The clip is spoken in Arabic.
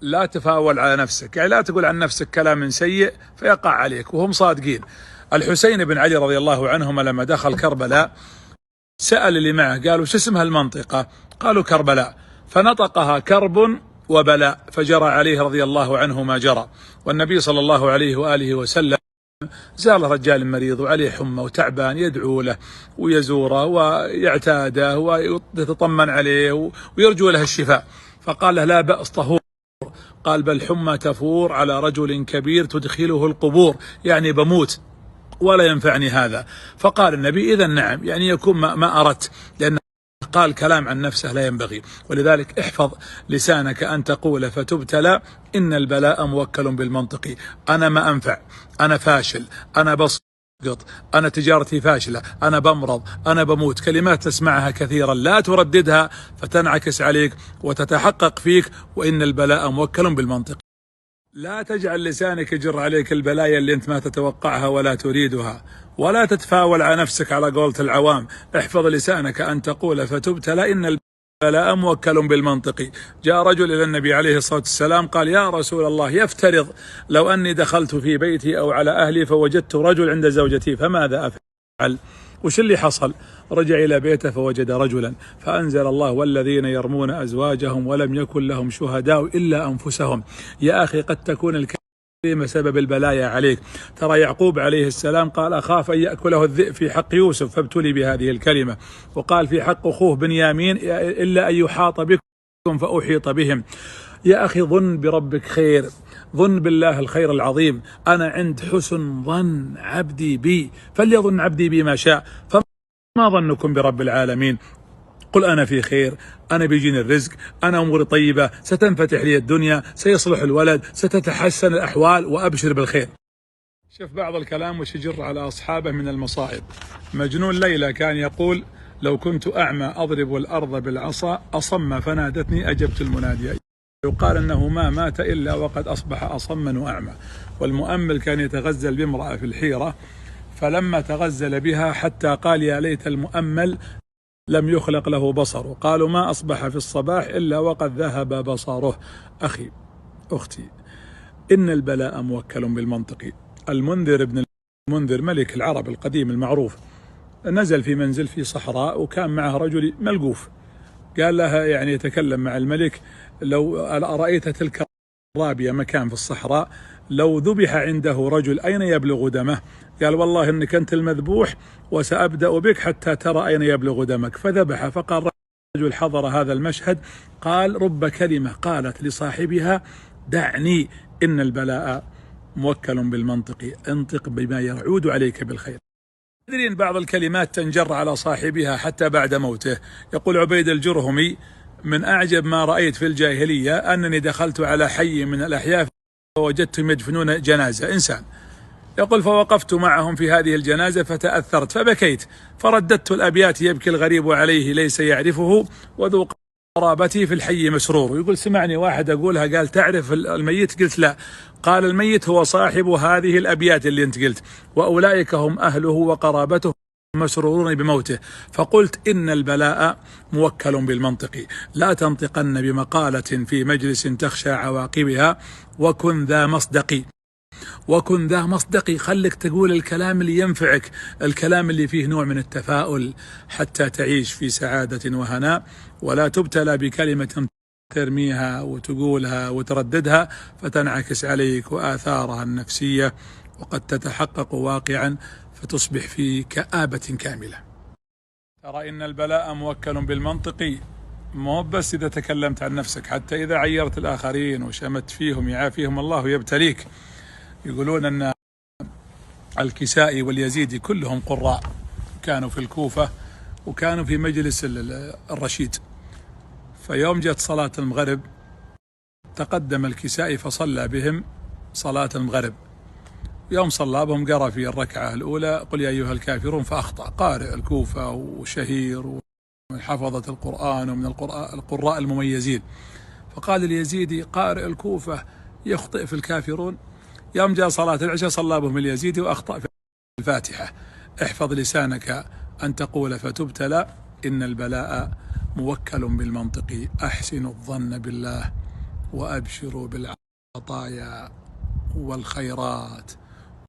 لا تفاول على نفسك، يعني لا تقول عن نفسك كلام سيء فيقع عليك، وهم صادقين. الحسين بن علي رضي الله عنهما لما دخل كربلاء سأل اللي معه، قالوا شو اسمها المنطقة؟ قالوا كربلاء، فنطقها كرب وبلاء، فجرى عليه رضي الله عنه ما جرى. والنبي صلى الله عليه وآله وسلم زار رجال مريض وعليه حمى وتعبان، يدعو له ويزوره ويعتاده ويتطمن عليه ويرجو له الشفاء، فقال له لا بأس طهور. قال بل حمى تفور على رجل كبير تدخله القبور، يعني بموت ولا ينفعني هذا. فقال النبي إذا نعم، يعني يكون ما أردت، لأن قال كلام عن نفسه لا ينبغي. ولذلك احفظ لسانك أن تقول فتبتلى إن البلاء موكل بالمنطق. أنا ما أنفع، أنا فاشل، أنا بسقط، أنا تجارتي فاشلة، أنا بمرض، أنا بموت، كلمات تسمعها كثيرا لا ترددها فتنعكس عليك وتتحقق فيك، وإن البلاء موكل بالمنطق. لا تجعل لسانك يجر عليك البلايا اللي انت ما تتوقعها ولا تريدها، ولا تتفاول على نفسك على قولة العوام. احفظ لسانك أن تقول فتبتلى إن البلاء موكل بالمنطق. جاء رجل إلى النبي عليه الصلاة والسلام قال يا رسول الله، يفترض لو أني دخلت في بيتي أو على أهلي فوجدت رجل عند زوجتي فماذا أفعل؟ وش اللي حصل؟ رجع إلى بيته فوجد رجلا، فأنزل الله والذين يرمون أزواجهم ولم يكن لهم شهداء إلا أنفسهم. يا أخي قد تكون الكلمة سبب البلايا عليك. ترى يعقوب عليه السلام قال أخاف أن يأكله الذئب في حق يوسف فابتلي بهذه الكلمة، وقال في حق أخوه بنيامين إلا أن يحاط بكم فأحيط بهم. يا أخي ظن بربك خير، ظن بالله الخير العظيم. أنا عند حسن ظن عبدي بي فليظن عبدي بي ما شاء، فما ظنكم برب العالمين؟ قل أنا في خير، أنا بيجيني الرزق، أنا أموري طيبة، ستنفتح لي الدنيا، سيصلح الولد، ستتحسن الأحوال، وأبشر بالخير. شوف بعض الكلام وش يجر على أصحابه من المصائب. مجنون ليلى كان يقول لو كنت أعمى أضرب الأرض بالعصا أصم فنادتني أجبت المنادي. يقال أنه ما مات إلا وقد أصبح أصما وأعمى. والمؤمل كان يتغزل بامرأة في الحيرة، فلما تغزل بها حتى قال يا ليت المؤمل لم يخلق له بصر، قالوا ما أصبح في الصباح إلا وقد ذهب بصره. أخي أختي، إن البلاء موكل بالمنطق. المنذر بن المنذر ملك العرب القديم المعروف نزل في منزل في صحراء، وكان معه رجل ملقوف. قال لها يعني يتكلم مع الملك لو رأيت تلك الرابية مكان في الصحراء لو ذبح عنده رجل أين يبلغ دمه؟ قال والله إنك أنت المذبوح وسأبدأ بك حتى ترى أين يبلغ دمك. فذبح. فقال رجل حضر هذا المشهد قال رب كلمة قالت لصاحبها دعني إن البلاء موكل بالمنطق، انطق بما يعود عليك بالخير. تدرين بعض الكلمات تنجر على صاحبها حتى بعد موته. يقول عبيد الجرهمي من أعجب ما رأيت في الجاهلية أنني دخلت على حي من الأحياء فوجدتهم يدفنون جنازة إنسان، يقول فوقفت معهم في هذه الجنازة فتأثرت فبكيت، فرددت الأبيات يبكي الغريب عليه ليس يعرفه وذو قرابتي في الحي مسرور. ويقول سمعني واحد أقولها قال تعرف الميت؟ قلت لا. قال الميت هو صاحب هذه الأبيات اللي أنت قلت، وأولئك هم أهله وقرابته مسرورون بموته. فقلت إن البلاء موكل بالمنطق. لا تنطقن بمقالة في مجلس تخشى عواقبها وكن ذا مصدق، وكن ذا مصدق. خلك تقول الكلام اللي ينفعك، الكلام اللي فيه نوع من التفاؤل حتى تعيش في سعادة وهناء، ولا تبتلى بكلمة ترميها وتقولها وترددها فتنعكس عليك وآثارها النفسية وقد تتحقق واقعا فتصبح في كآبة كاملة. ترى إن البلاء موكل بالمنطق، مو بس إذا تكلمت عن نفسك، حتى إذا عيرت الآخرين وشمت فيهم يعافيهم الله يبتليك. يقولون أن الكسائي واليزيدي كلهم قراء، كانوا في الكوفة وكانوا في مجلس الرشيد. فيوم جت صلاة المغرب تقدم الكسائي فصلى بهم صلاة المغرب. يوم صلى بهم قرأ في الركعة الأولى قل يا أيها الكافرون فأخطأ. قارئ الكوفة وشهير ومن حفظة القرآن ومن القراء المميزين. فقال اليزيدي قارئ الكوفة يخطئ في الكافرون. يوم جاء صلاة العشاء صلى بهم اليزيدي وأخطأ في الفاتحة. احفظ لسانك أن تقول فتبتلى إن البلاء موكل بالمنطق. أحسن الظن بالله وأبشروا بالعطايا والخيرات